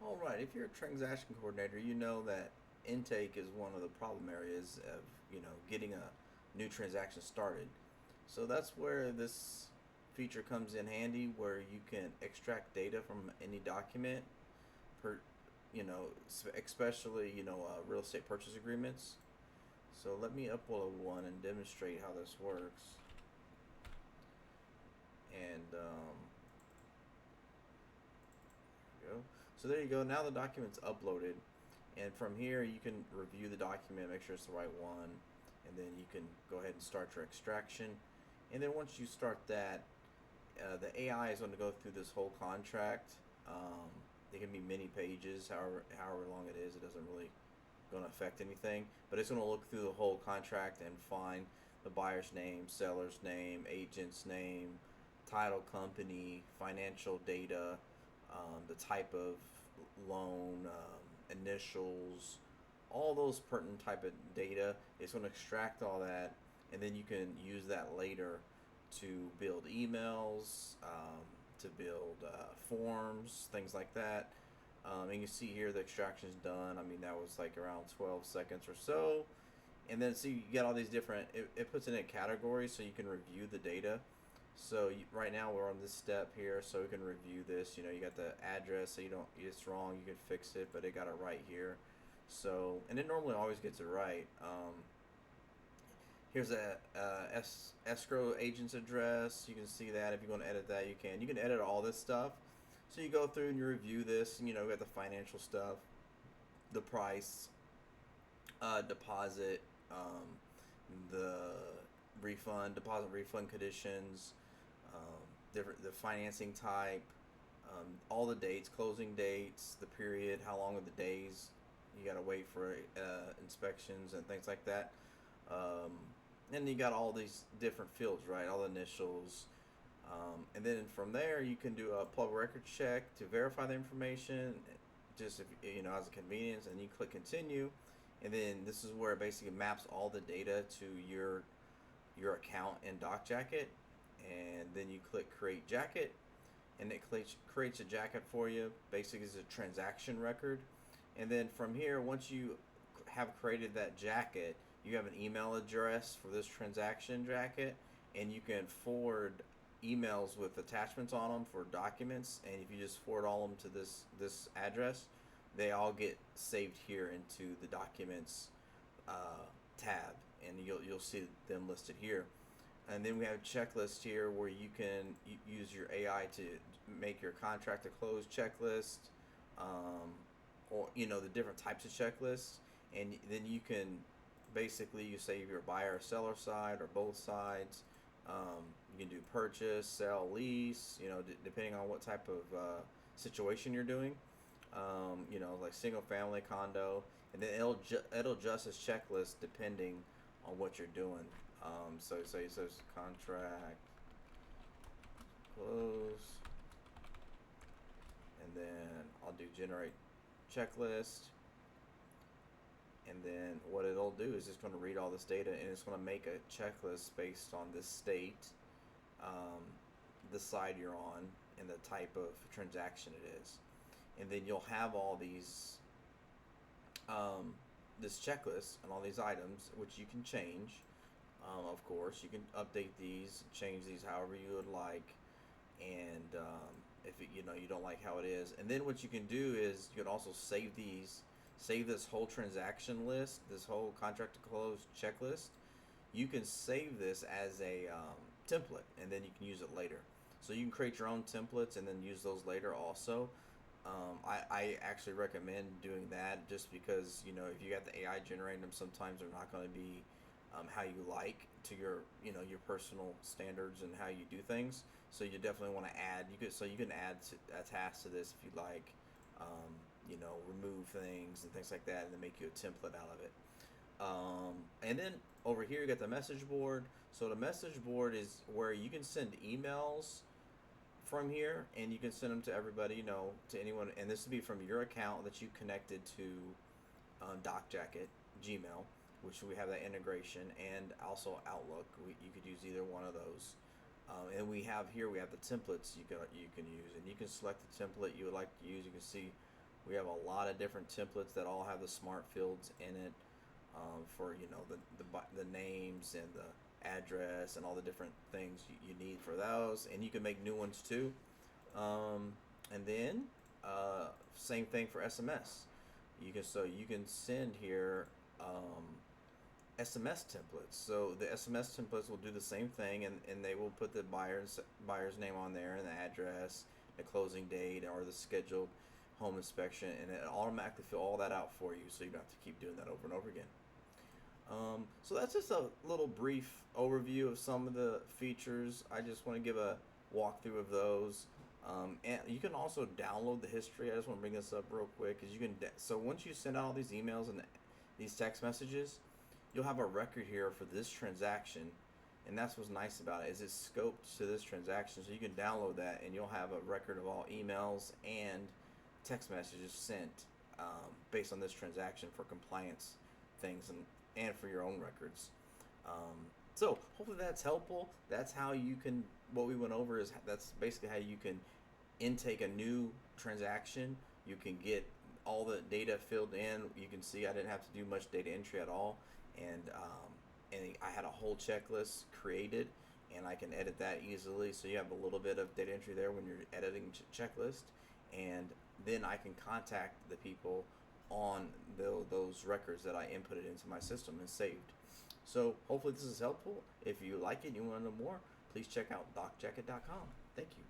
All right, if you're a transaction coordinator, you know that intake is one of the problem areas of, getting a new transaction started. So that's where this feature comes in handy where you can extract data from any document per, especially, real estate purchase agreements. So let me upload one and demonstrate how this works. And there we go. So there you go. Now the document's uploaded. And from here, you can review the document, make sure it's the right one, and then you can go ahead and start your extraction. And then once you start that, the AI is going to go through this whole contract. It can be many pages, however long it is. It doesn't really going to affect anything, but it's going to look through the whole contract and find the buyer's name, seller's name, agent's name, title company, financial data, the type of loan, initials, all those pertinent type of data. It's going to extract all that, and then you can use that later to build emails, to build forms, things like that. And you can see here the extraction is done. I mean, that was like around 12 seconds or so. And then see, you get all these different, it puts it in categories so you can review the data. So right now we're on this step here, so we can review this. You got the address, so you don't, it's wrong, you can fix it, but it got it right here. So, and it normally always gets it right. Here's a escrow agent's address. You can see that. If you want to edit that, you can. You can edit all this stuff. So you go through and you review this, and we got the financial stuff, the price, deposit, the deposit refund conditions, the financing type, all the dates, closing dates, the period, how long are the days you got to wait for inspections and things like that. And you got all these different fields, right? All the initials. And then from there, you can do a public record check to verify the information, just if as a convenience, and you click continue. And then this is where it basically maps all the data to your account in DocJacket. And then you click create jacket, and it creates a jacket for you. Basically, it's a transaction record. And then from here, once you have created that jacket, you have an email address for this transaction jacket, and you can forward emails with attachments on them for documents. And if you just forward all of them to this address, they all get saved here into the documents tab, and you'll see them listed here. And then we have a checklist here where you can use your AI to make your contract to close checklist, or the different types of checklists. And then you can basically, you say if you're a buyer or seller side or both sides. You can do purchase, sell, lease, depending on what type of situation you're doing. Like single family, condo, and then it'll adjust its checklist depending on what you're doing. So say it says contract close, and then I'll do generate checklist. And then what it'll do is it's going to read all this data, and it's going to make a checklist based on this state, the side you're on, and the type of transaction it is. And then you'll have all these, this checklist and all these items, which you can change. Of course, you can update these, change these however you would like. And if you don't like how it is, and then what you can do is you can also save this whole transaction list, this whole contract to close checklist. You can save this as a template, and then you can use it later. So you can create your own templates and then use those later also. I actually recommend doing that, just because if you got the AI generating them, sometimes they're not going to be how you like to your your personal standards and how you do things. So you definitely want to add. You can add a task to this if you like. Remove things and things like that, and then make you a template out of it. And then over here you got the message board. So the message board is where you can send emails from here, and you can send them to everybody, to anyone. And this would be from your account that you connected to DocJacket, Gmail, which we have that integration, and also Outlook. You could use either one of those. And we have the templates you can use, and you can select the template you would like to use. You can see We have a lot of different templates that all have the smart fields in it, for the names and the address and all the different things you need for those, and you can make new ones too. And then same thing for SMS. You can send here SMS templates. So the SMS templates will do the same thing, and they will put the buyer's name on there and the address, the closing date, or the scheduled home inspection, and it automatically fill all that out for you, so you don't have to keep doing that over and over again. So that's just a little brief overview of some of the features. I just want to give a walkthrough of those. And you can also download the history. I just want to bring this up real quick, because you can. So once you send out all these emails and these text messages, you'll have a record here for this transaction, and that's what's nice about it, is it's scoped to this transaction. So you can download that, and you'll have a record of all emails and text messages sent based on this transaction for compliance things and for your own records. So hopefully that's helpful. That's how you can. What we went over is that's basically how you can intake a new transaction. You can get all the data filled in. You can see I didn't have to do much data entry at all, and I had a whole checklist created, and I can edit that easily. So you have a little bit of data entry there when you're editing checklist, and then I can contact the people on those records that I inputted into my system and saved. So hopefully this is helpful. If you like it and you want to know more, please check out DocJacket.com. Thank you.